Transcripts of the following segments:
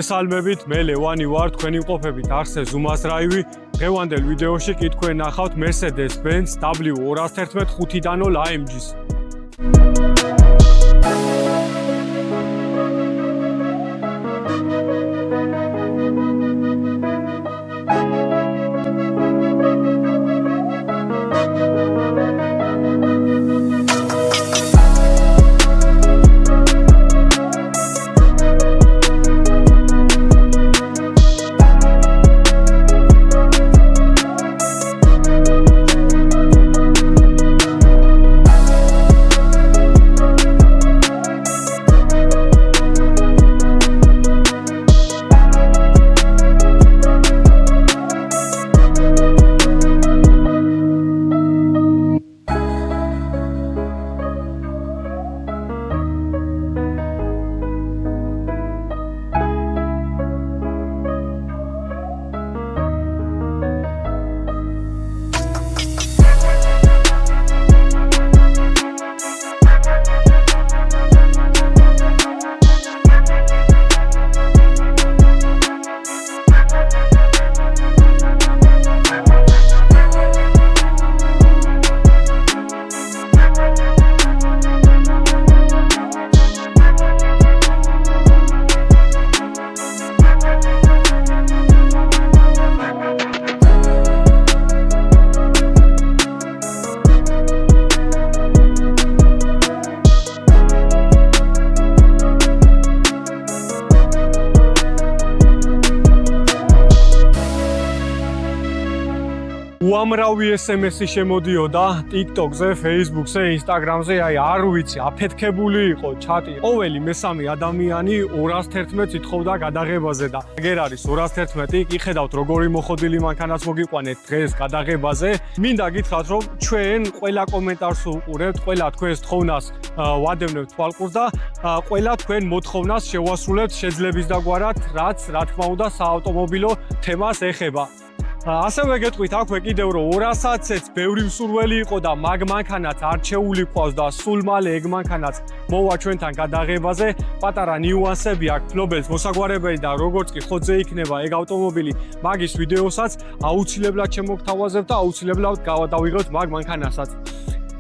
მოგესალმებით, მე ლევანი ვარ, თქვენ იმყოფებით არხზე Zoomas Drive. დღევანდელ ვიდეოში კი თქვენ ნახავთ Mercedes-Benz W211 5.0 AMG-ს. უამრავი SMS-ი შემოდიოდა TikTok-ზე, Facebook-ზე, Instagram-ზე, არ ვიცი, აფეთქებული იყო ჩატი. ყოველი მესამე ადამიანი 211 ითხოვდა გადაღებაზე და აგერ არის 211, კი ხედავთ როგორი მოხოდილი მანქანაც მოგიყვანეთ დღეს გადაღებაზე. მინდა გითხრათ, რომ ჩვენ ყველა კომენტარს უყურებთ, ყველა თქვენს თხოვნას ვადევნებთ თვალყურს და ყველა თქვენ მოთხოვნას შევასრულებთ შეძლების დაგვარად, რაც რა თქმა უნდა საავტომობილო თემას ეხება. ასევე გეტყვით აქვე კიდევ რომ 200-ს ბევრი მსურველი იყო და მაგ მანქანაც არჩეული ყავს და სულ მალე ეგ მანქანაც მოვა ჩვენთან გადაღებაზე. პატარა ნიუანსები აქვს, ფლობელს მოსაგვარებელი და როგორც კი ხოძე იქნება ეგ ავტომობილი მაგის ვიდეოსაც აუცილებლად შემოგთავაზებთ და აუცილებლად გავავიღოთ მაგ მანქანასაც.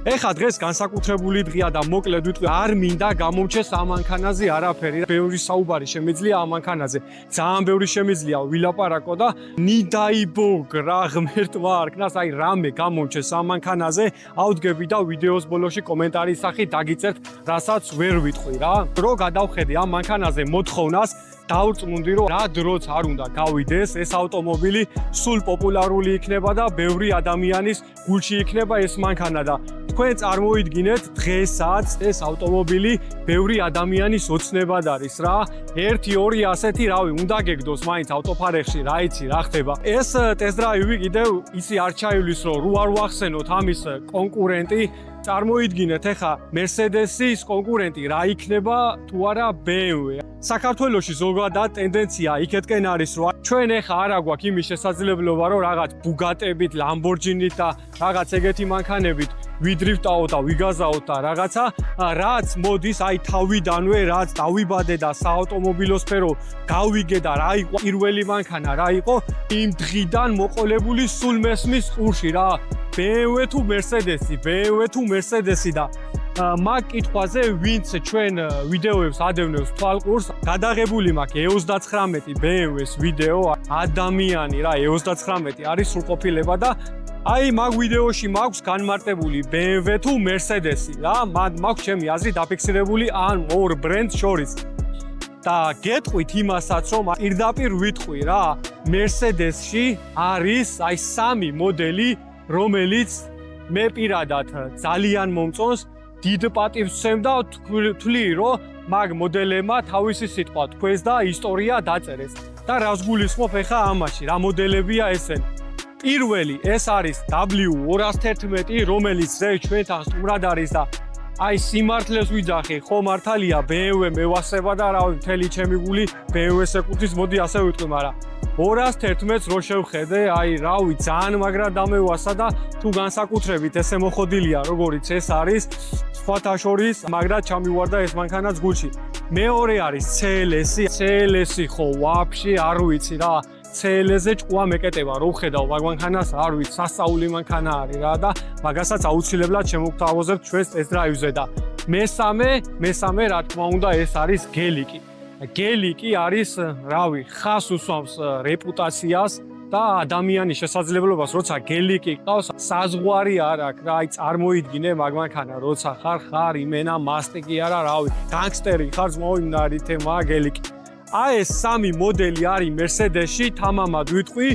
ეხლა დღეს განსაკუთრებული დღეა და მოკლედ ვიტყვი, არ მინდა გამომჩეს ამ მანქანაზე არაფერი. ბევრი საუბარი შემიძლია ამ მანქანაზე. ძალიან ბევრი შემიძლია ვილაპარაკო და ნიდაიბოგ რა ღმერთმა არქნას, აი რამე გამომჩეს ამ მანქანაზე, ავდგები და ვიდეოს ბოლოში კომენტარის სახით დაგიწერთ, რასაც ვერ ვიტყვი რა. რო გადავხედე ამ მანქანაზე მოთხოვნას, დავწმუნდი რომ რა დროც არ უნდა გავიდეს ეს ავტომობილი სულ პოპულარული იქნება და ბევრი ადამიანის გულში იქნება ეს მანქანა და თქვენ წარმოიდგინეთ დღესაც ეს ავტომობილი ბევრი ადამიანის ოცნებად არის რა. 1-2 ასეთი რავი უნდა გეგდოს მაინც ავტოფარეხში რა იცი რა ხდება. ეს ტესტ-დრაივი კიდევ ისი არ ჩაივლის რომ რო არ ვახსენოთ ამის კონკურენტი. წარმოიდგინეთ ეხა Mercedes-ის კონკურენტი რა იქნება თუ არა BMW. საქართველოში ზოგადად ტენდენცია იქეთკენ არის რომ ჩვენ ეხა არა გვაქვს იმის შესაძლებლობა რომ რაღაც Bugatti-ით, Lamborghini-ით და რაღაც ეგეთი მანქანებით ვიდრიფტაოთ და ვიგაზაოთ და რაღაცა რაც მოდის აი თავიდანვე რაც დავიბადე და საავტომობილო სფერო გავიგე და რა იყო პირველი მანქანა რა იყო იმ დღიდან მოყოლებული სულ მესმის ყურში რა BMW თუ Mercedes-ი, BMW თუ Mercedes-ი და მაგ კითხვაზე ვინც ჩვენ ვიდეოებს ადევნებს თვალყურს გადაღებული მაქვს E39 BMW-ს ვიდეო ადამიანი რა E39 არის სრულყოფილება და აი მაგ ვიდეოში მაქვს განმარტებული BMW თუ Mercedes-ი რა მაქვს ჩემი აზრი დაფიქსირებული ან ორ ბრენდს შორის და გეტყვით იმასაც რომ პირდაპირ ვიტყვი რა Mercedes-ში არის აი სამი მოდელი რომელიც მე პირადად ძალიან მომწონს დიდ პატივს ვცემ და ვთვლი რომ მაგ მოდელებმა თავისი სიტყვა თქვეს და ისტორია დაწერეს და რას გულისხმობ ეხა ამაში რა მოდელებია ესენი პირველი ეს არის W211 რომელიც ჩვენთან სტუმრად არის და აი სიმართლეს ვიძახი ხო მართალია BMW მევასება და რავი მთელი ჩემი გული BMW-ს ეკუთვნის მოდი ასე ვიტყვი მაგრამ 211-ს რო შევხედე, აი რავი, ძალიან მაგრად დამევასა და თუ განსაკუთრებით ესე მოხოდილია, როგორიც ეს არის, სხვათა შორის, მაგრად ჩამივარდა ეს მანქანაც გულში. მეორე არის CLS-ი. CLS-ი ხო ვაფშე არ ვიცი რა. CLS-ზე ჭკუა მეკეტება, რო ხედავ მაგმანქანას, არ ვიცი, სასწაული მანქანა არის რა და მაგასაც აუცილებლად შემოგთავაზებთ ჩვენს ტესტ-დრაივზე და მესამე რა თქმა უნდა ეს არის გელიკი. გელიკი არის, რავი, ხას უსვამს რეპუტაციას და ადამიანის შესაძლებლობას, როცა გელიკი ყავს, საზღვარი არ აქვს რა, აი წარმოიდგინე მაგმანქანა, როცა ხარ იმენა მასტიკი არა, რავი, განგსტერი ხარ, მოინარითე მაგელიკი. აი ეს სამი მოდელი არის Mercedes-ში, თამამად ვიტყვი,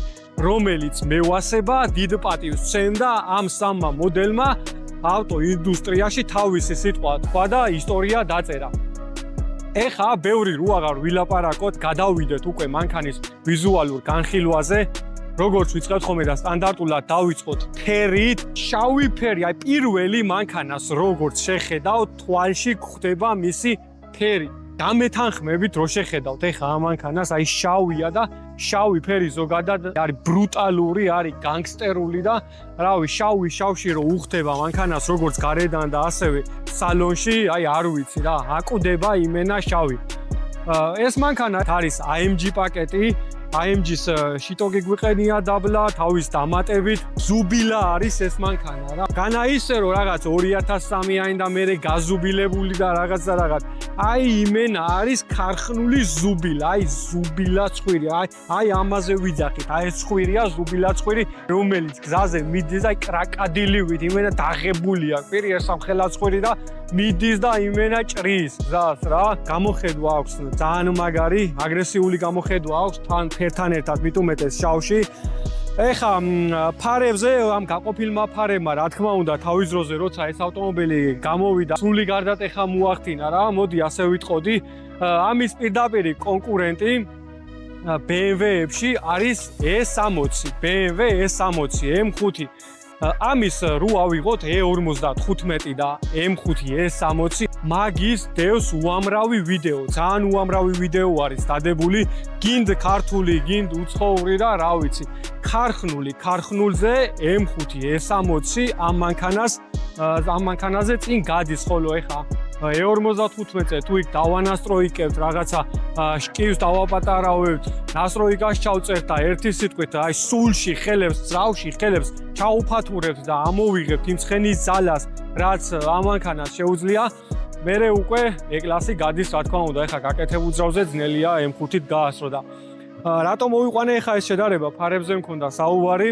რომელიც მევასება დიდ პატივს სცემდა ამ სამმა მოდელმა ავტოინდუსტრიაში თავისი სიტყვა თქვა და ისტორია დაწერა. ეხა ბევრი რო აღარ ვილაპარაკოთ, გადავიდეთ უკვე მანქანის ვიზუალურ განხილვაზე. როგორც ვიწყებთ ხოლმე და სტანდარტულად დავიწყოთ ფერით, შავი ფერი, აი პირველი მანქანას როგორც შეხედავთ, თვალში გვხვდება მისი ფერი. დამეთანხმებით რო შეხედავთ ეხა ამ მანქანას, აი შავია და შავი ფერი ზოგადად არის ბრუტალური, არის განგსტერული და რავი, შავში რო უხდება მანქანას როგორც გარედან და ასევე სალონში, აი არ ვიცი რა, აკვდება იმენა შავი. ეს მანქანა არის AMG პაკეტი, AMG-ს შიტოგი გვიყენია დაბლა, თავის დამატებით, ზუბილა არის ეს მანქანა რა. განა ისე რომ რაღაც 2003-იანი და მერე გაზუბილებული და რაღაც და რაღაც. აი იმენა არის ქარხნული ზუბილა, აი ზუბილა ცხვირი, აი ამაზე ვიძახით, აი ეს ცხვირია ზუბილა ცხვირი, რომელიც გზაზე მიდის და კრაკადილივით იმენა დაღებულია, პირი ესამხელა ცხვირი და მიდის და იმენა ჭრის გზას რა. გამოხედვა აქვს ძალიან მაგარი, აგრესიული გამოხედვა აქვს თან ფერთან ერთად მithumetes შავში. ეხა ფარებზე ამ გაყოფილმა ფარებმა რა თქმა უნდა თავის დროზე როცა ეს ავტომობილი გამოვიდა სრული გარდატეხა მოახდინა რა. მოდი ასე ვიტყოდი, ამის პირდაპირი კონკურენტი BMW-ებში არის E60, BMW E60, M5. ამის რო ავიღოთ E55 და M5 E60 მაგის დევს უამრავი ვიდეო, ძალიან უამრავი ვიდეო არის დადებული, გინდ ქართული, გინდ უცხოური და რა ვიცი. ქარხნულზე M5 E60 ამ მანქანაზე წინ გადის, ხოლო ეხა E55-ზე თუ იქ დავანასტროიკებთ რაღაცა შკივს დავაპატარავებთ, ნასტროიკას ჩავწერთ და ერთი სიტყვით აი სულში ხელებს, ძრავში ხელებს ჩაუფათურებთ და ამოვიღებთ იმ ცხენის ძალას, რაც ამ მანქანას შეუძლია, მერე უკვე E-კლასი გადის, რა თქმა უნდა, ეხა გაკეთებულ ძრავზე ძნელია M5-ით გაასრო და რატომ მოვიყვანე ეხა ეს შედარება, ფარებზე მქონდა საუბარი.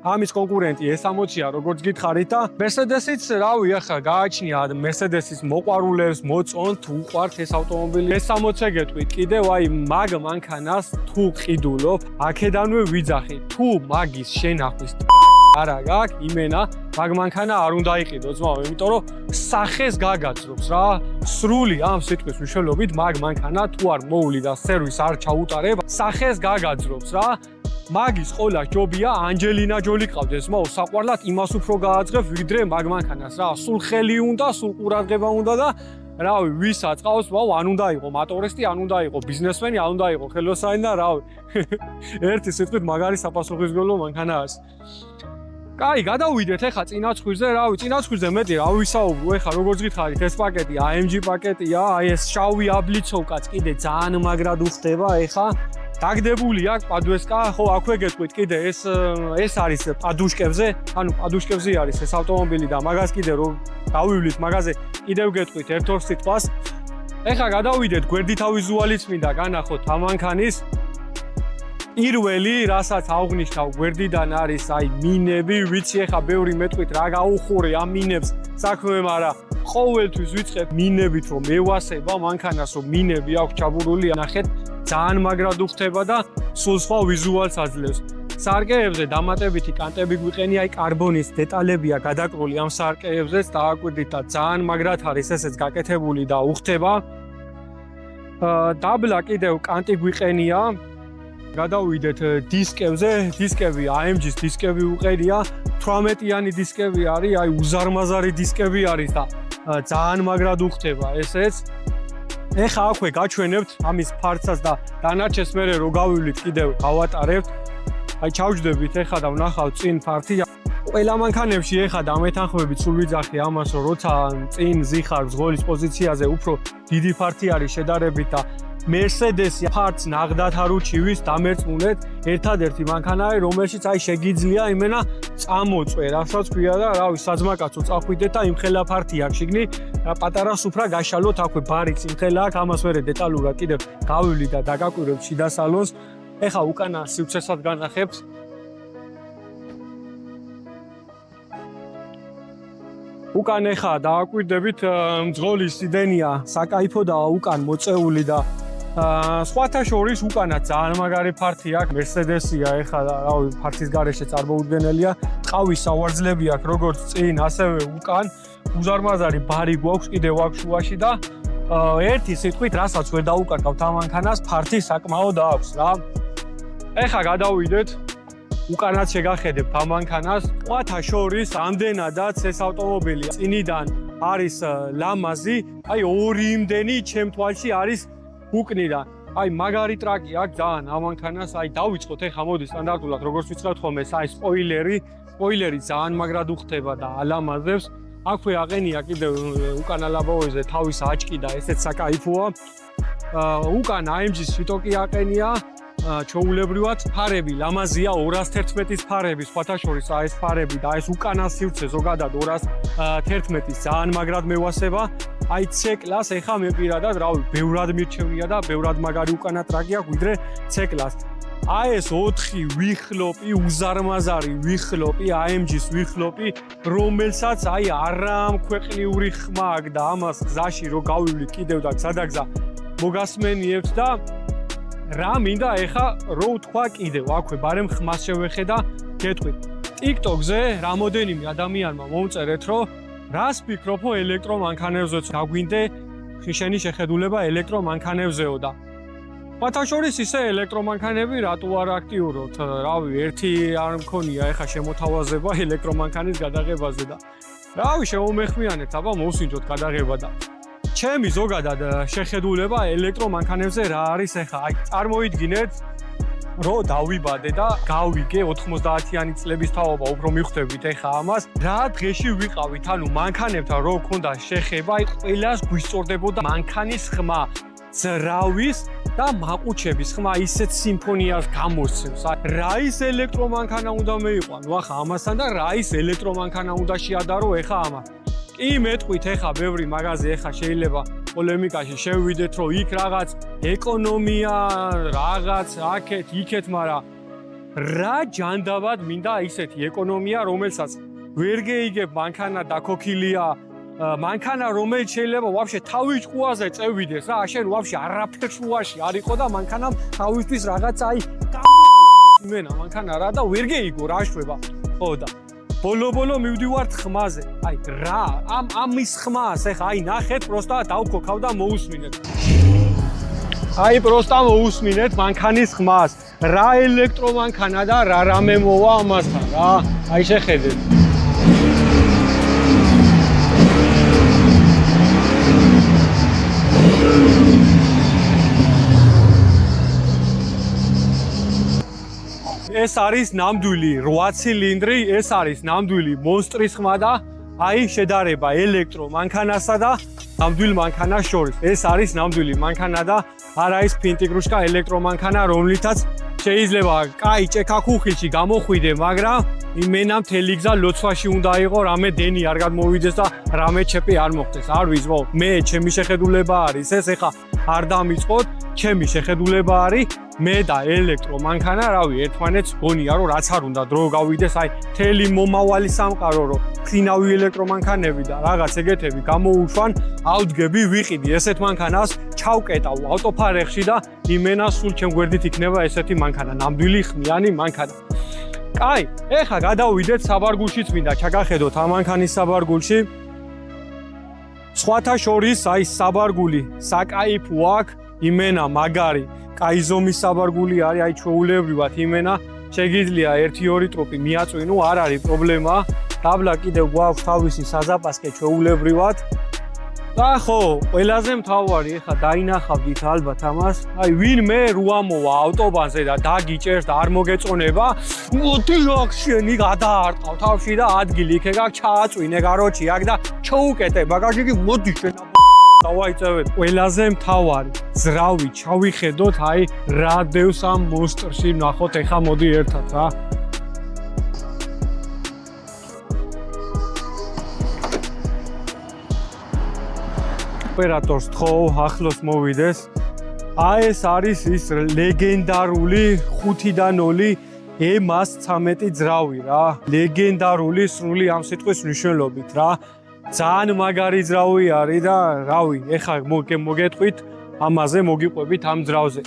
ამის კონკურენტი E60-ია, როგორც გითხარით და Mercedes-იც, რავი, ახლა გააჩნია Mercedes-ის მოყვარულებს, მოწონთ, უყვართ ეს ავტომობილი. E60-ზე გეტყვით კიდევ, აი მაგ მანქანას თუ ყიდულობ, აქედანვე ვიძახი, თუ მაგის შენახვის არა გაქვს, იმენა მაგ მანქანა არ უნდა იყიდო ძმაო, იმიტომ რომ სახეს გაგაძრობს რა. სრული ამ სიტყვის მნიშვნელობით მაგ მანქანა თუ არ მოვლიდა სერვისს არ ჩაუტარება, სახეს გაგაძრობს რა. მაგის ყოლა ჯობია ანჯელინა ჯოლი ყავდეს, მაო საყვარლად იმას უფრო გააძღებ ვიდრე მაგ მანქანას რა. სულ ხელი უნდა, სულ ყურადღება უნდა და რავი, ვისაც ყავს, მაო ან უნდა იყო მატორისტი, ან უნდა იყო ბიზნესმენი, ან უნდა იყო ხელოსანი და რავი. ერთი სიტყვით მაგარი საპასუხისმგებლო მანქანაა. კაი, გადავიდეთ ეხა წინაცხვირზე, რავი, წინაცხვირზე მეტი რა ვისაუბრო, ეხა როგორც გითხარით, ეს პაკეტი AMG პაკეტია, აი ეს შავი აბლიცოვკაც კიდე ძალიან მაგრად უხდება ეხა. დაგდებული აქვს პადუესკა, ხო, აქვე გეტყვით კიდე ეს არის პადუშკებზე, ანუ პადუშკებზე არის ეს ავტომობილი და მაგას კიდე რომ დავივლით მაგაზე, კიდევ გეტყვით ერთ-ორ სიტყვას. ეხა გადავიდეთ გვერდითა ვიზუალიც მინდა განახოთ ამ მანქანის. პირველი, რასაც აღვნიშნავ გვერდიდან არის აი მინები, ვიცი ეხა ბევრი მეტყვით რა გაუხურე ამ მინებს საქმე, მაგრამ ყოველთვის ვიწყებ მინებით რომ მევასება მანქანას რომ მინები აქვს ჩაბურული, ნახეთ ძალიან მაგრად უხდება და სულ სხვა ვიზუალს აძლევს. სარკეებზე დამატებითი კანტები გვიყენია, აი კარბონის დეტალებია გადაკრული ამ სარკეებზეც დააკვირდით და ძალიან მაგრად არის ესეც გაკეთებული და უხდება. დაბლა კიდევ კანტი გვიყენია. გადავიდეთ დისკებზე, დისკები AMG-ს დისკები უყენია, 18-იანი დისკები არის, აი უზარმაზარი დისკები არის და ძალიან მაგრად უხდება ესეც. ეხა აქვე გაჩვენებთ ამის ფარცას და დანარჩენს მერე რო გავივლით კიდევ გავატარებთ. აი ჩავჯდებით ეხა და ვნახავთ წინ ფართი ყველა მანქანებში ეხა დამეთანხმებით სულ ვიძახი ამას, რომ როცა წინ ზიხარ ზღოლის პოზიციაზე უფრო დიდი ფართი არის შედარებით და Mercedes-ი ფართს ნაღდად არ უჩივის დამერწმუნეთ, ერთადერთი მანქანაა, რომელშიც აი შეგიძლია იმენა წამოწვე, რასაც ქვია და რავი, საძმაკაცო წახვიდეთ და იმხელა ფართი აქვს შიგნით, პატარა სუფრა გაშალოთ აქვე ბარიც იმხელა აქვს, ამას ვერე დეტალურად კიდევ გავივლი და დაგაკვირვებ შიდა სალონს. ეხა უკანა სივრცესაც განახებთ. უკან ეხა დააკვირდებით მძღოლის სიდენია საკაიფოდაა უკან მოწეული და სხვათა შორის უკანა ძალიან მაგარი ფართი აქვს Mercedes-ია ეხა რავი ფართის გარეშე წარმოუდგენელია ტყავის სავარძლები აქვს როგორც წინ ასევე უკან უზარმაზარი ბარი გვაქვს კიდევ აქ შუაში და ერთი სიტყვით რასაც ვერ დაუკარგავთ ამ მანქანას ფართი საკმაოდ აქვს რა ეხა გადავიდეთ უკანაც შეგახედებთ ამ მანქანას სხვათა შორის ამდენადაც ეს ავტომობილი წინიდან არის ლამაზი აი ორი იმდენი ჩემ თვალში არის უკნიდან აი მაგარი ტრაკი აქვს ძალიან ამ მანქანას აი დავიწყოთ ეხა მოდი სტანდარტულად როგორც ვიცხავთ ხოლმე აი სპოილერი ძალიან მაგრად უხდება და ალამაზებს აქვე აყენია კიდევ უკანა ლაბაოზე თავის აჭკი და ესეც საკაიფოა უკან AMG-ის შიტოკი აყენია ჩოულებრივად ფარები ლამაზია 211-ის ფარები სხვათა შორის ეს ფარები და ეს უკანა სივრცე ზოგადად 211-ის ძალიან მაგრად მევასება აი C-კლას ეხა მე პირადად რავი ბევრად მირჩევნია და ბევრად მაგარი უკანა ტრაკი აქვს ვიდრე C-კლას აი ეს 4 ვიხლოპი უზარმაზარი ვიხლოპი AMG-ის ვიხლოპი რომელსაც აი არამქვეყნიური ხმა აქვს და ამას გზაში რო გავივლით კიდევ და გზადაგზა მოგასმენიებთ და რა მინდა ეხა რო ვთქვა კიდევ აქვე ბარემ ხმას შევეხედა გეტყვით TikTok-ზე რამოდენიმე ადამიანმა მომწერეთ რომ რას ფიქრობ რომ ელექტრომანქანებზეც გაგვინდე შენი შეხედულება ელექტრომანქანებზეო და სხვათა შორის ისე ელექტრომანქანები რატო არ აქტიურობთ რავი ერთი არ მქონია ეხა შემოთავაზება ელექტრომანქანის გადაღებაზე და რავი შემომეხმიანეთ აბა მოვსინჯოთ გადაღება და ჩემი ზოგადად შეხედულება ელექტრომანქანებზე რა არის ეხა აი წარმოიდგინეთ რომ დავიბადე და გავიგე 90-იანი წლების თაობა უფრო მიხვდებით ეხა ამას რა დღეში ვიყავით ანუ მანქანებთან რო ქონდა შეხება აი ყველას გვისწორდებოდა მანქანის ხმა ძრავის და მაყუჩების ხმა ისეთ სიმფონიას გამოსცემს რა ის ელექტრომანქანა უნდა მეიყო ანუ ახლა ამასთან და რა ის ელექტრომანქანა უნდა შეადარო ეხა ამას კი მეტყვით ეხა ბევრი მაღაზი ეხა შეიძლება პოლემიკაში შევიდეთ რომ იქ რაღაც ეკონომია რაღაც აქეთ იქეთ მაგრამ რა ჯანდაბად მინდა ისეთი ეკონომია რომელსაც ვერ გეიგებ მანქანა დაქოქილია მანქანა რომელიც შეიძლება ვაფშე თავის ჭკუაზე წევიდეს რა შენ ვაფშე არაფერ შუაში არ იყო და მანქანამ თავისთვის რაღაც აი იმენა მანქანა რა და ვერ გეიგო რა შვება ხო და ბოლო მივდივართ ხმაზე. აი რა, ამის ხმას ეხა აი ნახეთ, პროსტა დავქოქავ და მოусმინეთ. აი პროსტა მოусმინეთ მანქანის ხმას. რა ელექტრომანქანა და რა რამე მოვა ამასთან რა. აი შეხედეთ. ეს არის ნამდვილი 8 ცილინდრი, ეს არის ნამდვილი მონსტრის ხმა და აი შედარება ელექტრო მანქანასა და ნამდვილ მანქანას შორის. ეს არის ნამდვილი მანქანა და არა ის ფინტიგრუშკა ელექტრო მანქანა, რომლითაც შეიძლება კაი ჭექაქუხილში გამოხვიდე, მაგრამ იმენა მთელი გზა ლოცვაში უნდა იყო, რამე დენი არ გადმოვიდეს და რამე ჩეპი არ მოხდეს. არ ვიცი, მე ჩემი შეხედულება არის ეს, ეხა არ დამიწყოთ, ჩემი შეხედულება არის მე და ელექტრო მანქანა, რავი, ერთმანეთს გონია, რომ რაც არ უნდა დრო გავიდეს, აი, მთელი მომავალი სამყარო, რომ ფინავი ელექტრო მანქანები და რაღაც ეგეთები გამოუშვან, ავდგები, ვიყიდი ესეთ მანქანას, ჩავკეტავ ავტოფარეხში და იმენა სულ ჩემ გვერდით იქნება ესეთი მანქანა, ნამდვილი ხმიანი მანქანა. კაი, ეხა გადავიდეთ საბარგულშიც მინდა ჩაგახედოთ ამ მანქანის საბარგულში. სხვათა შორის აი საბარგული საკაიფო აქვს, იმენა მაგარი კაი ზომის საბარგული არის, აი ჩვეულებრივად იმენა შეგიძლია 1-2 ტროპი მიაწვინო, არ არის პრობლემა. დაბლა კიდევ გვაქვს თავისი საზაპასკე ჩვეულებრივად. და ხო, ყველაზე მთავარი ეხა დაინახავდით ალბათ ამას. აი ვინმე რო ამოვა ავტობანზე და დაგიჭერს და არ მოგეწონება, მოდი აქ შენი გადაარტყავ თავში და ადგილი იქ ეგ ჩააწვინე გაროჩი აქ და ჩოუკეტე ბაგაჟი მოდი შენ დავაიწევეთ. ყველაზე მთავარი ზრავი ჩავიხედოთ, აი რა დევს ამ მონსტრში, ნახოთ ეხა მოდი ერთად რა. ოპერატორს თხოვ, ახლოს მოვიდეს. აი ეს არის ის ლეგენდარული 5-დან 0 E-13 ძრავი რა. ლეგენდარული სრული ამ სიტყვის მნიშვნელობით რა. ძალიან მაგარი ძრავი არის და რავი, ეხა მოგეტყვით ამაზე, მოგიყვებით ამ ძრავზე.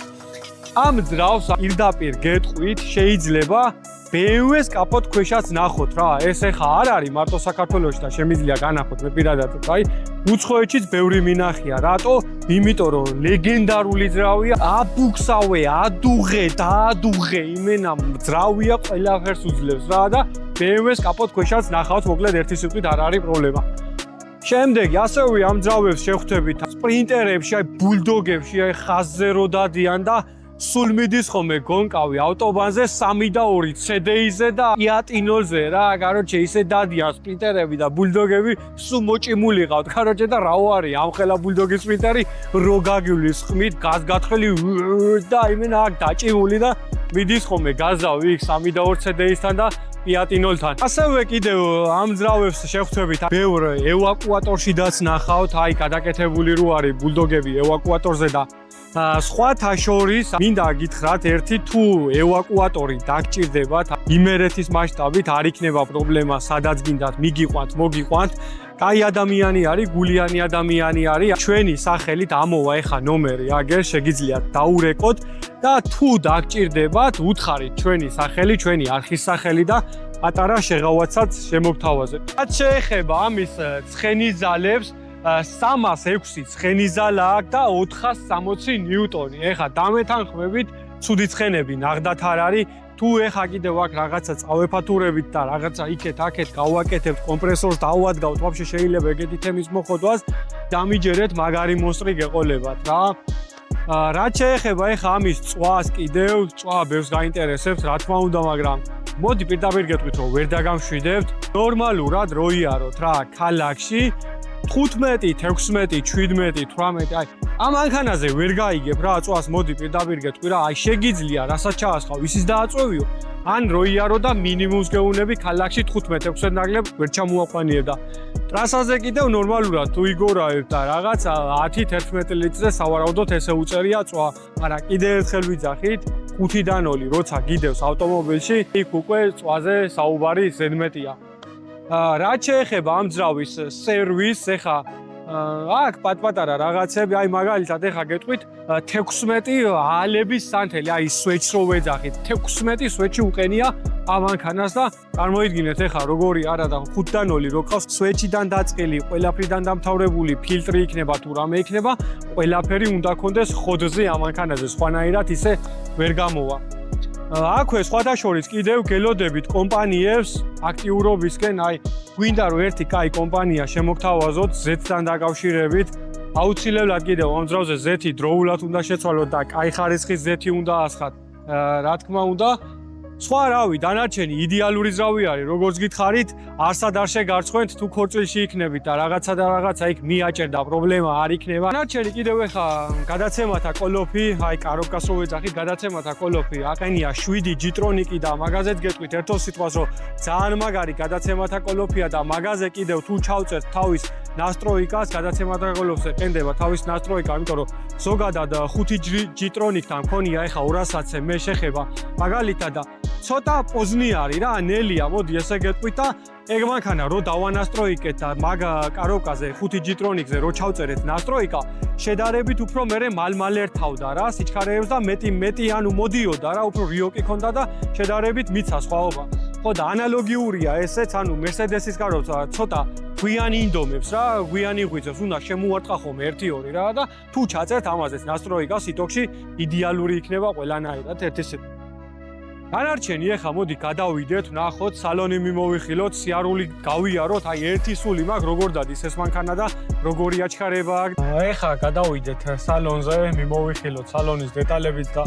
ამ ძრავს პირდაპირ გეტყვით, შეიძლება BMW-ს კაპოტქვეშაც ნახოთ რა. ეს ეხა არ არის მარტო საქართველოში და შემიძლია განახოთ მე პირადად. აი, უცხოეთშიც ბევრი მინახია. რატო? იმიტომ რომ ლეგენდარული ძრავია, აბუქსავე, ადუღე, დაადუღე, იმენა ძრავია, ყველაფერს უძლებს რა და BMW-ს კაპოტქვეშაც ნახავთ, მოკლედ ერთი სიტყვით არ არის პრობლემა. შემდეგი, ასევე ამ ძრავებს შევხვდებით სპრინტერებში, აი ბულდოგებში, აი ხაზზე რო დადიან და სულ მიდის ხოლმე გონკავი ავტობანზე 3 და 2 CDI-ზე და Fiat-ზე რა, კაროჩე ისე დადიან სპრინტერები და ბულდოგები, სულ მოჭიმული ყავთ, კაროჩე და რა ვარი, ამ ხელა ბულდოგის სპრინტერი რო გაგივლის ხმით, გაზგათხელი და იმენა აქ დაჭიმული და მიდის ხოლმე გაზავი იქ 3 და 2 CDI-სთან და Fiat-თან. ასევე კიდევ ამ ძრავებს შევხვდებით ბევრ ევაკუატორშიდაც ნახავთ, აი გადაკეთებული რო არის ბულდოგები ევაკუატორზე და სხვათა შორის მინდა გითხრათ ერთი თუ ევაკუატორი დაგჭირდებათ იმერეთის მასშტაბით არ იქნება პრობლემა სადაც გინდათ მიგიყვანთ მოგიყვანთ კაი ადამიანი არის გულიანი ადამიანი არის ჩვენი სახელით ამოვა ეხა ნომერი აგერ შეგიძლიათ დაურეკოთ და თუ დაგჭირდებათ უთხარით ჩვენი სახელი ჩვენი არხის სახელი და პატარა შეღავაცად შემოგთავაზებთ რაც შეეხება ამის ცხენის ძალებს 306 ცხენის ძალა აქვს და 460 ნიუტონი. ეხა დამეთანხმებით, ცუდი ცხენები ნახდათ არ არის. თუ ეხა კიდევ აქ რაღაცა წავეფათურებით და რაღაცა იქეთ-აქეთ გავაკეთებთ კომპრესორს დავადგავთ, ვაფშე შეიძლება ეგეთი თემის მოხდვას, დამიჯერეთ მაგარი მონსტრი გეყოლებათ რა. რაც შეეხება ეხა ამის წვას კიდევ, წვა ბევრს გაინტერესებს, რა თქმა უნდა, მაგრამ მოდი პირდაპირ გეტყვით, რომ ვერ დაგამშვიდებთ. ნორმალურად რო იაროთ რა, ქალაქში 15, 16, 17, 18, აი ამ ანქანაზე ვერ გაიგებ რა წვას მოდი პირდაპირ გეტყვი რა აი შეგიძლია რასაც ჩაასხავ ისიც დააწვევიო ან რო იარო და მინიმუმს გეუნები ქალაქში 15, 16 ნაკლებ ვერ ჩამოაყვანიებ და ტრასაზე კიდევ ნორმალურად თუ იგორავებ და რაღაც 10-11 ლიტრზე სავარაუდოდ ესე უწერია წვა მაგრამ კიდევ ერთხელ ვიძახით 5-დან 0 როცა გიდევს ავტომობილში იქ უკვე წვაზე საუბარი ზედმეტია რაც შეეხება ამ ძრავის სერვისს, ეხა აქ პატ-პატარა რაღაცები, აი მაგალითად ეხა გეტყვით 16 ალების სანთელი, აი სვეჩს რო ვეძახით, 16 სვეჩი უყენია ამ ანქანას და წარმოიდგინეთ ეხა როგორი არა და 5-დან 0 რო ყავს სვეჩიდან დაწყილი, ყველაფრიდან დამთავრებული ფილტრი იქნება თუ რამე იქნება, ყველაფერი უნდა კონდეს ხოდზე ამ ანქანაზე, სხვანაირად ისე ვერ გამოვა. აქვე სხვათა შორის კიდევ გელოდებით კომპანიებს აქტიურობისკენ, აი გვინდა რომ ერთი კაი კომპანია შემოგთავაზოთ Z-თან დაკავშირებით, აუცილებლად კიდევ ამ ძრავზე Z-ი დროულად უნდა შეცვალოთ და კაი ხარისხის Z-ი უნდა ასხათ. რა თქმა უნდა, სხვა რავი, დანარჩენი იდეალური ძრავი არის, როგორც გითხარით, არსად არ შეგარცხვენთ თუ ქორწილში იქნებით და რაღაცა და რაღაცა იქ მიაჭერდა პრობლემა არ იქნება. დანარჩენი კიდევ ეხა გადაცემათა კოლოფი, აი კაროკას რო ვეძახით, გადაცემათა კოლოფი აყენია 7 G-Tronic-ი და მაგაზეც გეტყვით ერთო სიტყვას რომ ძალიან მაგარი გადაცემათა კოლოფია და მაგაზე კიდევ თუ ჩავწერთ თავის ნასტროიკას, გადაცემათა კოლოფზე ყენდება თავის ნასტროიკა, იმიტომ რომ ზოგადად 5 G-Tronic-თან მქონია ეხა 200-ზე მე შეხება მაგალითად და ცოტა პოზნი არის რა, ნელია, მოდი ესე გეტყვით და ეგ მანქანა რო დავანასტროიკეთ და მაგ კაროკაზე 5 G-Tronic-ზე რო ჩავწერეთ ნასტროიკა, შედარებით უფრო მერე მალ-მალ ერთავდა რა, სიჩქარეებს და მეტი ანუ მოდიოდა რა, უფრო რიოკი ქონდა და შედარებით მიცა სხვაობა. ხო და ანალოგიურია ესეც, ანუ Mercedes-ის კაროცა ცოტა გვიანი ინდომებს რა, გვიანი ღვიძლებს, უნდა შემოარტყა ხოლმე 1-2 რა და თუ ჩაწერთ ამაზეც ნასტროიკა სიტოქში იდეალური იქნება ყველანაირად ერთი დანარჩენი ეხა მოდი გადავიდეთ, ნახოთ, სალონი მიმოვიხილოთ, სიარული გავიაროთ, აი ერთი სული მაქვს, როგორ დადის ეს მანქანა და როგორი აჩქარება აქვს. ეხა გადავიდეთ სალონზე, მიმოვიხილოთ სალონის დეტალებით და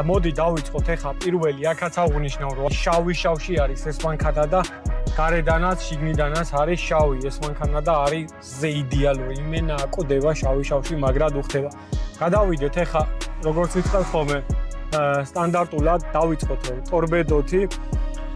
მოდი დავიწყოთ ეხა პირველი, აქაც აღვნიშნავ, რომ შავი არის ეს მანქანა და გარედანაც, შიგნიდანაც არის შავი ეს მანქანა და არის ზე იდეალური. იმენა აკვდება შავი, მაგრად უხდება. გადავიდეთ ეხა, როგორც ვიტყავ ხოლმე, სტანდარტულად დავიწყოთ ტორპედოთი.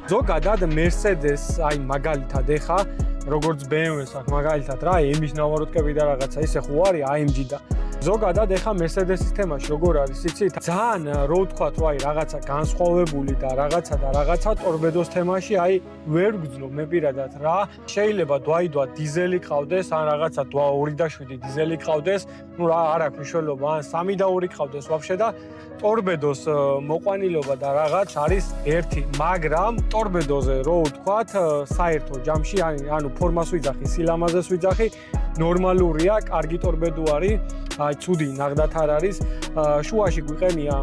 ზოგადად Mercedes, აი მაგალითად ეხა, როგორც BMW-ს აქვს მაგალითად რა, M-ის ნავაროტკები და რაღაცა ისე ხო არის AMG და ზოგადად ეხა Mercedes-ის თემაში როგორ არის, იცით? ძალიან რო ვთქვათ, აი რაღაცა განსხვავებული და რაღაცა ტორპედოს თემაში აი ვერ გძნობ მე პირადად რა. შეიძლება დვაიდვა დიზელი ყავდეს, ან რაღაცა 2.7 დიზელი ყავდეს, ну რა არ აქვს მნიშვნელობა, ან 3.2 ყავდეს ვაფშე და ტორპედოს მოყვანილობა და რაღაც არის ერთი, მაგრამ ტორპედოზე რო ვთქვათ, საერთო ჯამში ანუ ფორმას ვიძახი, სილამაზეს ვიძახი, ნორმალურია, კარგი ტორპედო არის, აი ცუდი ნახდათ არ არის. შუაში გვიყენია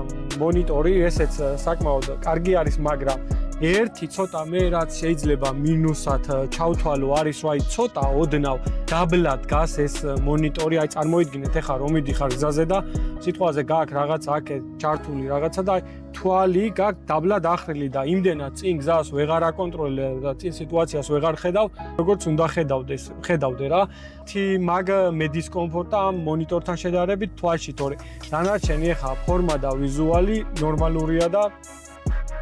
მონიტორი, ესეც საკმაოდ კარგი არის, მაგრამ ერთი ცოტა მე რაც შეიძლება მინუსად ჩავთვალო არის, რომ აი ცოტა ოდნავ დაბლად დგას ეს მონიტორი, აი წარმოიდგინეთ ეხლა რომ მიდიხარ გზაზე და სიტყვაზე გააქვს რაღაცა აქეთ ჩართული რაღაცა და თვალი გაქვს დაბლად ახრილი და იმდენად წინ გზას ვეღარ აკონტროლებ და წინ სიტუაციას ვეღარ ხედავ, როგორც უნდა ხედავდე რა. მაგ მე დისკომფორტა ამ მონიტორთან შედარებით თვალში, თორე დანარჩენი ეხლა ფორმა და ვიზუალი ნორმალურია და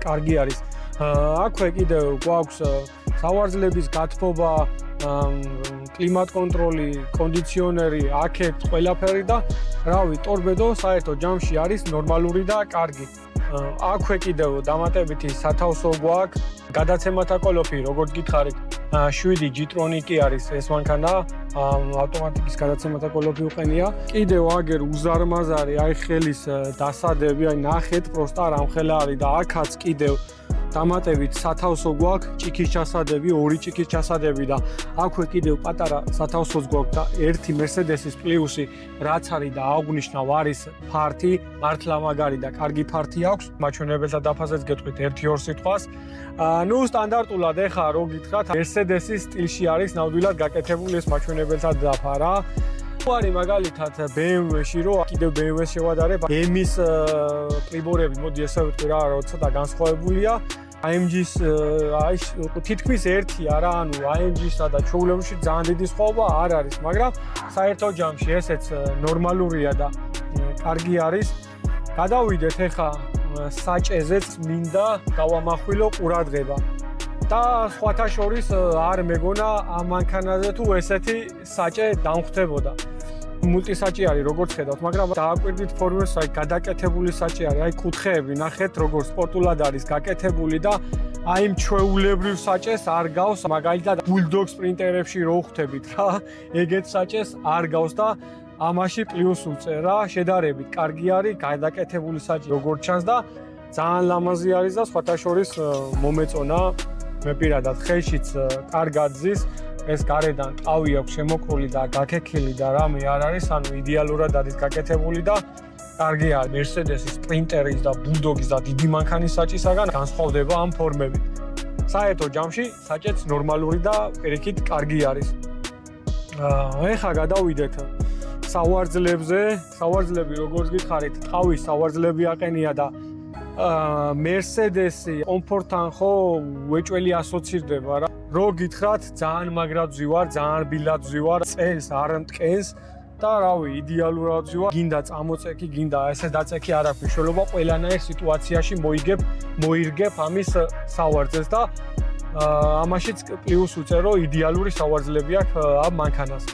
კარგი არის. აქვე კიდევ გვაქვს სავარძლების გათბობა, კლიმატ კონტროლი, კონდიციონერი, აქეთ ყველაფერი და რავი, ტორპედო საერთო ჯამში არის ნორმალური და კარგი. აქვე კიდევ დამატებითი სათავსო გვაქვს, გადაცემათა კოლოფი, როგორც გითხარით, 7 G-Tronic არის ეს მანქანა, ავტომატიკის გადაცემათა კოლოფი უყენია. კიდევ აგერ უზარმაზარი, აი ხელის დასადები, აი ნახეთ, პროსტა რამხელა არის და აქაც კიდევ დამატებით სათავსო გვაქვს, ჭიქის ჩასადები, 2 ჭიქის ჩასადები და აქვე კიდევ პატარა სათავსოც გვაქვს და ერთი Mercedes-ის პლუსი რაც არის და აღვნიშნავ არის ფართი, მართლა მაგარი და კარგი ფართი აქვს. მაჩვენებელთა დაფაზეც გეტყვით 1-2 სიტყვას. ნუ სტანდარტულად ეხა რო გითხრათ, Mercedes-ის სტილში არის ნამდვილად გაკეთებული ეს მაჩვენებელთა დაფა რა. არის მაგალითად BMW-ში რო კიდევ BMW-ს შევადარებ, M-ის პრიბორები, მოდი ესე ვიტყვი რა, რომ ცოტა განსხვავებულია. AMG-ს აი თითქმის ერთია რა, ანუ AMG-სა და ჩვეულებრივში ძალიან დიდი სხვაობა არ არის, მაგრამ საერთო ჯამში ესეც ნორმალურია და კარგი არის. გადავიდეთ ეხა საჭეზეც მინდა დავამახვილო ყურადღება. და სხვათა შორის არ მეგონა ამ მანქანაზე თუ ესეთი საჭე დამხვდებოდა. მულტისაჭი არის როგორც ხედავთ, მაგრამ დააკვირდით ფორმას, აი გადაკეთებული საჭე არის, აი კუთხეები ნახეთ როგორ სპორტულად არის გაკეთებული და აი იმ ჩვეულებრივ საჭეს არ გავს, მაგალითად Bulldog სპრინტერებში რო ხვდებით რა, ეგეთ საჭეს არ გავს და ამაში პლუს უწერა, შედარებით კარგი არის გადაკეთებული საჭე როგორც ჩანს და ძალიან ლამაზი არის და სხვათა შორის მომეწონა. მე პირადად ხელშიც კარგად ზის, ეს გარედან ტყავი აქვს შემოქრული და გაქექილი და რამე არ არის, ანუ იდეალურად არის გაკეთებული და კარგი არის. Mercedes-ის სპრინტერის და Bulldog-ის და დიდი მანქანის საჭისაგან განსხვავდება ამ ფორმებით. საერთო ჯამში საჭეც ნორმალური და პირიქით კარგი არის. ეხა გადავიდეთ სავარძლებზე. სავარძლები როგორც გითხარით, ტყავის სავარძლები აყენია და Mercedes-ი კომფორტთან ხო უეჭველი ასოცირდება რა. რო გითხრათ, ძალიან მაგრად ვზივარ, ძალიან ბილად ვზივარ, წელს არ მტკენს და რავი, იდეალურად ვზივარ. გინდა წამოწექი, გინდა ესე დაწექი არ აქვს მნიშვნელობა, ყველანაირ სიტუაციაში მოირგებ ამის სავარძლეს და ამაშიც პლუს უწერ, რომ იდეალური სავარძლები აქვს ამ მანქანას.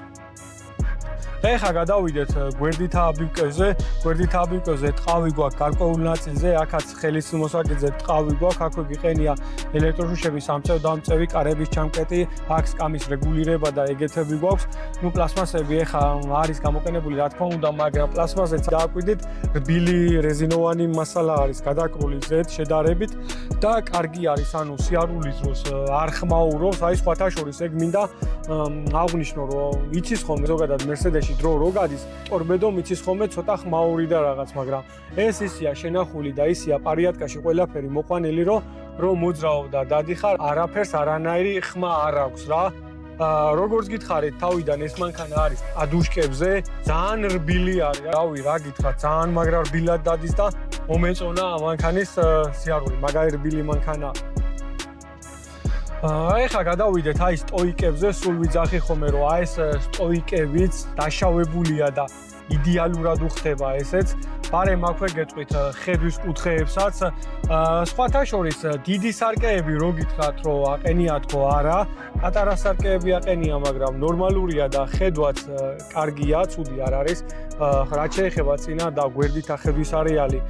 ეხა გადავიდეთ გვერდით აბივკევზე. გვერდით აბივკევზე ტყავი გვაქვს გარკვეულ ნაწილზე, აქაც ხელის მოსაკიდზე ტყავი გვაქვს, აქვე გიყენია ელექტროშუშების ამწევ-დამწევი, კარების ჩამკეტი, აქ სკამის რეგულირება და ეგეთები გვაქვს. ნუ პლასმასები ეხა არის გამოყენებული, რა თქმა უნდა, მაგრამ პლასმასეც დააკვირდით, რბილი რეზინოვანი მასალა არის გადაკრული ზედ შედარებით და კარგი არის, ანუ სიარულის დროს არ ხმაურობს, აი სხვათა შორის ეგ მინდა აღვნიშნო, რომ იცის ხოლმე ზოგადად Mercedes-ში დრო რო გადის, ტორპედო მიცის ხოლმე ცოტა ხმაური და რაღაც, მაგრამ ეს ისია შენახული და ისია პარიატკაში ყველაფერი მოყვანილი, რომ მოძრაო და დადიხარ, არაფერს არანაირი ხმა არ აქვს რა. როგორც გითხარით, თავიდან ეს მანქანა არის ადუშკებზე, ძალიან რბილი არის. რავი, რა გითხრათ, ძალიან მაგრა რბილად დადის და მომეწონა ამ მანქანის სიარული, მაგარი რბილი მანქანა. ეხლა გადავიდეთ აი სტოიკებზე, სულ ვიძახი ხოლმე რომ აი ეს სტოიკებიც დაშავებულია და იდეალურად უხდება ესეც. ბარემ აქვე გეტყვით ხედვის კუთხეებსაც. სხვათა შორის დიდი სარკეები რო გითხრათ რომ აყენიათ ხო არა, პატარა სარკეები აყენია, მაგრამ ნორმალურია და ხედვაც კარგია, ცუდი არ არის. რაც შეეხება წინა და გვერდით ახედვის არეალი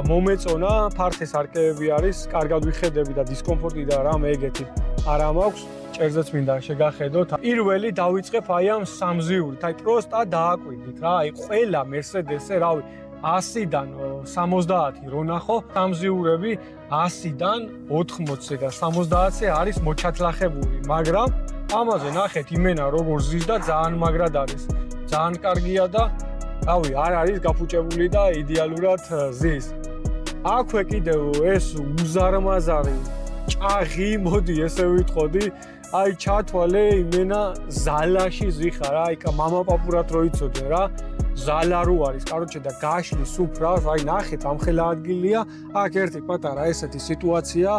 მომეწონა, ფართე სარკეები არის, კარგად ვიხედები და დისკომფორტი და რამე ეგეთი არა მაქვს. ჭერზეც მინდა შეგახედოთ. პირველი დავიწყებ აი ამ სამზიურით, აი პროსტა დააკვირდით რა, აი ყველა Mercedes-ზე, რავი, 100-დან 70 რო ნახო, სამზიურები 100-დან 80-ზე და 70-ზე არის მოჩათლახებული, მაგრამ ამაზე ნახეთ იმენა როგორ ზის და ძალიან მაგრად არის. ძალიან კარგია და რავი, არ არის გაფუჭებული და იდეალურად ზის. აქვე კიდევ ეს უზარმაზარი ჭაღი, მოდი ესე ვიტყოდი, აი ჩათვალე იმენა ზალაში ზიხარ, აი მამაპაპურად რო იცოდე რა, ზალა რო არის, კაროჩე და გაშლის უფრავს, აი ნახეთ ამ ხელა ადგილია, აქ ერთი პატარა ესეთი სიტუაცია,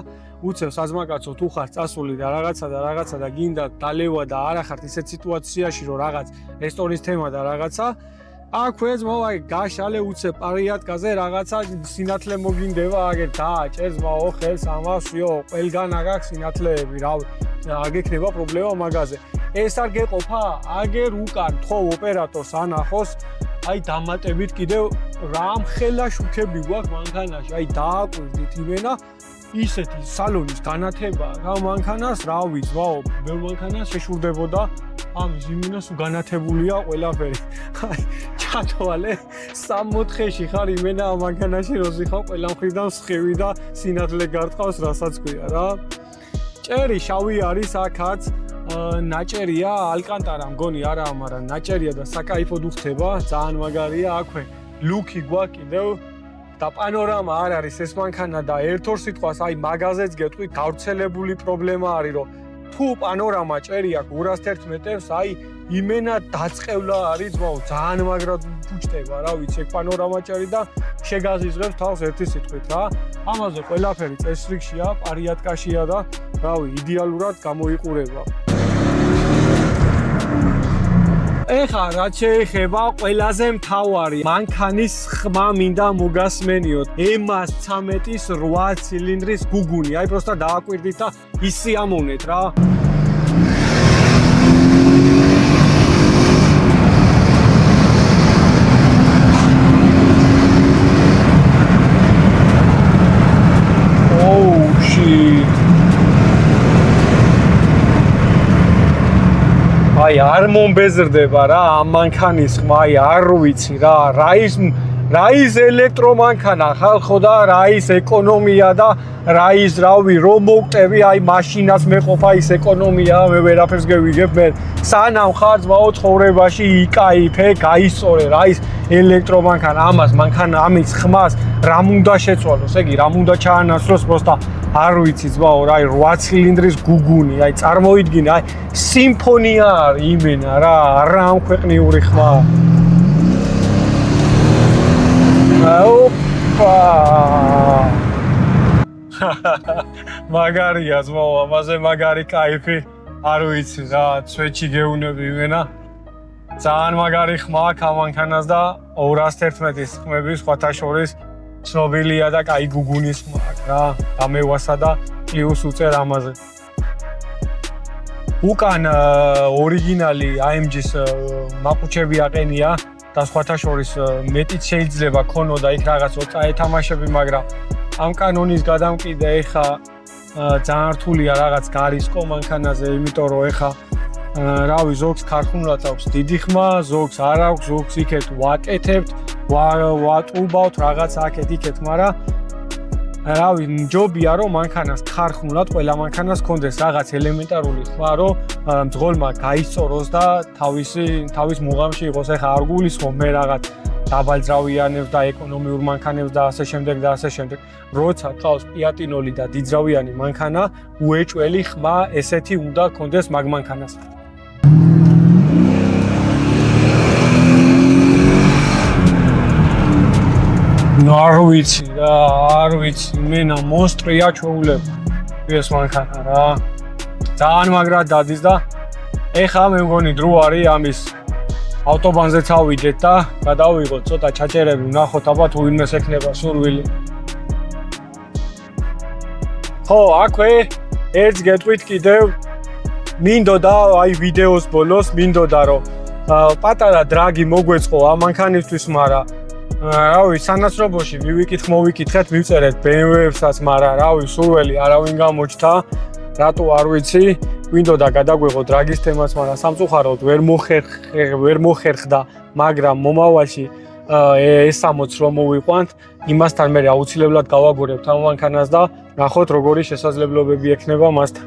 უცებ საზმაკაცო თუ ხარ წასული და რაღაცა და გინდა დალევა და არ ახართ ისეთ სიტუაციაში რომ რაღაც რესტორნის თემა და რაღაცა აქვე ძმაო აი გაშალე უცებ პარიატკაზე რაღაცა სინათლე მოგინდება აგერ დააჭერს ძმაო ხელს ამას იო ყველგან აგაქვს სინათლეები რავი არ გექნება პრობლემა მაგაზე ეს არ გეყოფა აგერ უკან თხოვ ოპერატორს ანახოს აი დამატებით კიდევ რამ ხელა შუქები გვაქვს მანქანაში აი დააკვირდით იმენა ისეთი სალონის განათება რა მანქანას რავი ძმაო მე მანქანას შეშურდებოდა ამის იმენას განათებულია ყველაფერი აი ჩათვალე 3-4-ში ხარ იმენა ამ მანქანაში როზიხავ ყველა მხრიდან სხივი და სინათლე გარტყავს რასაც ქვია რა ჭერი შავი არის აქაც ნაჭერია ალკანტარა მგონი არა მაგრამ ნაჭერია და საკაიფოდ უხდება ძალიან მაგარია აქვე ლუკი გვაქვს კიდევ და პანორამა არ არის ეს მანქანა და ერთ-ორ სიტყვას აი მაგაზეც გეტყვი გავრცელებული პრობლემა არის რომ თუ პანორამა ჭერი აქვს 211 მეტრს აი იმენა დაწყევლა არის ძმაო ძალიან მაგრად ფუჭდება რა ვიცი ეგ პანორამა ჭერი და შეგაზიზღებს თავს ერთი სიტყვით რა ამაზე ყველაფერი წესრიგშია პარიატკაშია და რავი იდეალურად გამოიყურება ეხა რაც შეეხება ყველაზე მთავარი მანქანის ხმა მინდა მოგასმენიოთ EMAS 13-ის 8 ცილინდრის გუგუნი აი პროსტა დააკვირდით და ისიამოვნეთ რა აი არ მომბეზრდება რა ამ მანქანის ხმა აი არ ვიცი რა რა ის ელექტრომანქანა ხალხო და რა ის ეკონომია და რა ის რავი რომ მოვტევი აი მაშინას მეყოფა ის ეკონომია მე ვერაფერს გევიგებ მე სანამ ხარ ძმაო ცხოვრებაში იკაიფე გაისწორე რა ის ელექტრომანქანა ამას მანქანა ამის ხმას რამ უნდა შეცვალოს ეგ რამ უნდა ჩაანაცვლოს პროსტა არ ვიცი ძმაო რა 8 ცილინდრის გუგუნი აი წარმოიდგინე აი სიმფონია არის იმენა რა არა ამ ქვეყნიური ხმა ოპა მაგარია ძმაო ამაზე მაგარი кайფი არ ვიცი რა ცვეჩი გეუნები იმენა ძალიან მაგარი ხმა აქვს ამ მანქანას და 211-ის ხმები სხვათა შორის ცნობილია და კაი გუგუნის ხმა აქვს რა ამევასა და პლუს უწერ ამაზე უკან ორიგინალი AMG-ის მაყუჩები აყენია და სხვათა შორის მეტიც შეიძლება ქონოდა იქ რაღაც ეთამაშები მაგრამ ამ კანონის გადამკიდე ეხა ძალიან რთულია რაღაც გარისკო მანქანაზე იმიტომ რომ ეხა რავი ზოგს ქარხნულად აქვს დიდი ხმა ზოგს არ აქვს ზოგს იქეთ ვაკეთებთ ვატუბავთ რაღაც აქეთ იქეთ მაგრამ რავი, ჯობია რომ მანქანას ქარხნულად ყველა მანქანას კონდეს რაღაც ელემენტარული ხმა, რომ მძღოლმა გაისწოროს და თავის მუღამში იყოს. ეხლა არ გულისხმობ მე რაღაც დაბალძრავიანებს და ეკონომიურ მანქანებს და ასე შემდეგ და ასე შემდეგ. როცა ყავს პიატინოლი და დიდძრავიანი მანქანა, უეჭველი ხმა ესეთი უნდა კონდეს მაგ მანქანას. არ ვიცი, მენა მონსტრია ჩვეულება ეს მანქანა რა. ძალიან მაგრად დადის და ეხლა მე მგონი დრო არის ამის ავტობანზე წავიდეთ და გადავიღოთ ცოტა ჩაჭერები, ვნახოთ აბა თუ ვინმეს ექნება სურვილი. ხო, აქვე ერთს გეტყვით კიდევ. მინდოდა აი ვიდეოს ბოლოს მინდოდა რომ პატარა დრაგი მოგვეწყო ამ მანქანისთვის, მაგრამ რავი, სანაცნობოში მოვიკითხეთ, მივწერეთ BMW-ებსაც, მაგრამ რავი, სურველი არავინ გამოჩნდა, რატო არ ვიცი, გვინდოდა გადაგვეღო დრაგის თემაც, მაგრამ სამწუხაროდ ვერ მოხერხდა, მაგრამ მომავალში ეს 60 რომ მოვიყვანთ, იმასთან მე აუცილებლად გავაგორებთ ამ მანქანას და ნახოთ როგორი შესაძლებლობები ექნება მასთან.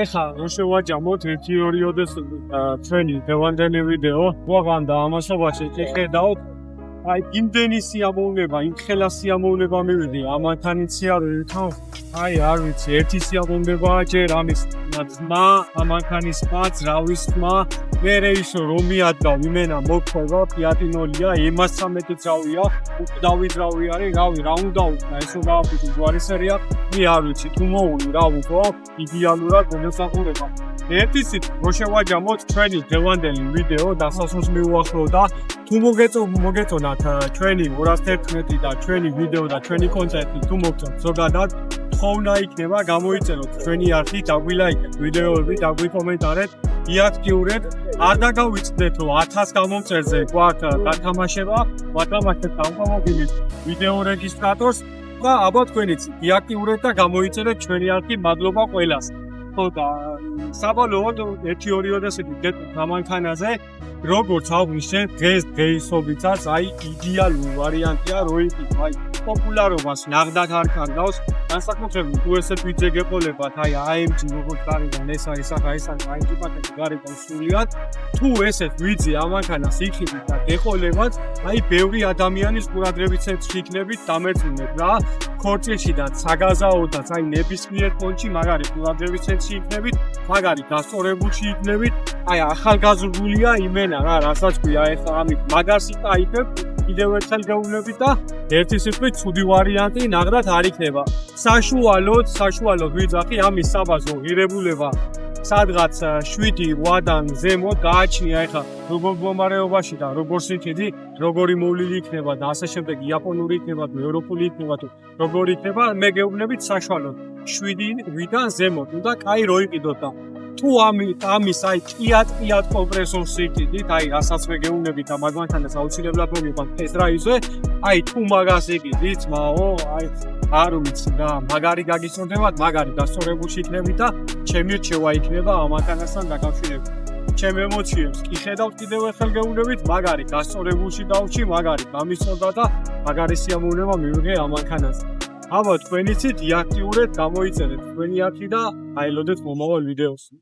ეხლა რომ შევაჯამოთ 1-2 ოდეს ჩვენი დღევანდელი ვიდეო, გვაღანდა ამასობაში ხედავთ აი იმდენი სიამოვნება, იმ ხელა სიამოვნება მივიდი ამ მანქანიცი არის, აი არ ვიცი, ერთი სიამოვნებაა ჯერ ამის ძმა, ამ მანქანის ძრავის ძმა, მერე ისო რომ მიადგავ იმენა მოქვა პიატინოლია, M13 ძრავია, უკდავი ძრავი არის, რავი, რა უნდა უკნა, ესო გავაფიქრე გვარისერია, მე არ ვიცი, თუ მოული რა უკვე, იდეალურად მომსახურება. ერთის რო შევაჯამოთ ჩვენი დღევანდელი ვიდეო დასასრულს მივუახლოვ და თუ თუ მოგეწონათ ჩვენი 211 და ჩვენი ვიდეო და ჩვენი კონტენტი თუ მოგწონთ ზოგადად თხოვნა იქნება გამოიწეროთ ჩვენი არხი, დაგვილაიქეთ ვიდეოები, დაგვიკომენტარეთ, იაქტიურეთ, არ დაგავიწყდეთ რომ 1000 გამომწერზე გვაქვს გათამაშება, ვათამაშებთ ამპამობილით ვიდეო რეგისტრატორს და აბა თქვენიც იაქტიურეთ და გამოიწერეთ ჩვენი არხი, მადლობა ყველას. ხო და საბოლოოდ 1-2 ოდესეთი გეტყვით ამანქანაზე როგორც აღვნიშნე დღეისობითაც აი იდეალური ვარიანტია როიტი აი პოპულარობას ნახდათ არ კარგავს განსაკუთრებით თუ ესეთ ვიძე გეყოლებათ აი AMG როგორც გარიდან ეს არის AMG პაკეტი გარიდან სულიად თუ ესეთ ვიძე ამანქანას იქნებით და გეყოლებათ აი ბევრი ადამიანის ყურადღების ცენტრში იქნებით დამერწმუნეთ რა ქორწილშიდან საგაზაოდაც აი ნებისმიერ პონჩი მაგარი ყურადღების ცენტრში იქნებით მაგარი გასწორებულში იქნებით აი ახალგაზრდულია იმენა რა რასაც ქვია ეხლა ამით მაგარს იკაიფებ კიდევ ერთხელ გეუბნებით და ერთი სიტყვით ცუდი ვარიანტი ნახდათ არ იქნება საშუალოდ ვიძახი ამის საბაზო ღირებულება სადღაც 7-8-დან ზემოთ გააჩნია ეხლა როგორ მდგომარეობაში და როგორ სითხედი როგორი მოვლილი იქნება და ასე შემდეგ იაპონური იქნება თუ ევროპული იქნება თუ როგორი იქნება მე გეუბნებით საშუალოდ 7-8-დან ზემოთ უნდა კაი რო იყიდოთ და თუ ამის აი კიატ კომპრესორს იყიდით აი რასაც მე გეუბნებით და მაგანთანაც აუცილებლად მოგიყვანთ ეს რაიზე აი თუ მაგას იყიდით მაო აი არ ვიცი რა მაგარი გაგიწონდებათ მაგარი დასწორებულში იქნებით და ჩემი რჩევა იქნება ამანქანასთან დაკავშირებით ჩემ ემოციებს კი ხედავთ კიდევ ერთხელ გეუბნებით მაგარი დასწორებულში დავრჩი მაგარი გამიწონდა და მაგარი სიამოვნება მივიღე ამანქანაზე აბა თქვენიცით იაქტიურეთ გამოიწერეთ თქვენი არხი და აილოდეთ მომავალ ვიდეოს